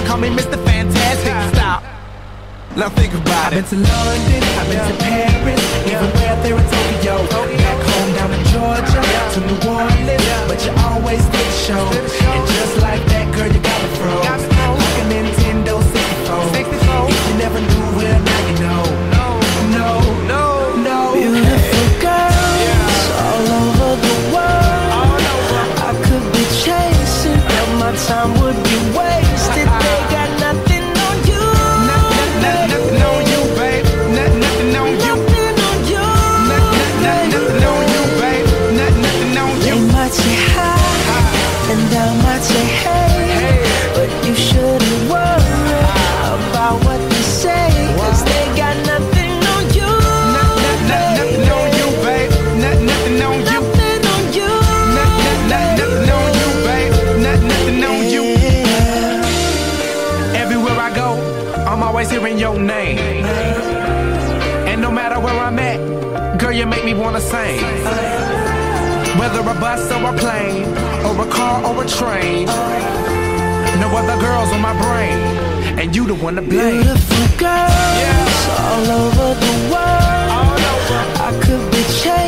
call me Mr. Fantastic. Stop. Now think about it. I've been to London, I've been to Paris, even where there in Tokyo. Back home down in Georgia, to New Orleans, but you always did the show. And just like that, girl, you got me froze, like a Nintendo 64. If you never knew, well, now you know. No. Beautiful girls all over the world. I could be chasing, but my time would be wasted. They got nothing on you. Nothing on you, babe. Nothing on you. Nothing on you, babe. Nothing on you. They might say hi, and I might say hey, but you shouldn't worry about what they say, 'cause they got nothing on you. Nothing on you, babe. Nothing on you. Nothing on you. Nothing on you, babe. Nothing on you. Everywhere I go, I'm always hearing your name. And no matter where I'm at, girl, you make me wanna sing. Whether a bus or a plane, or a car or a train, no other girls on my brain, and you the one to blame. Beautiful girls all over the world. I could be changed.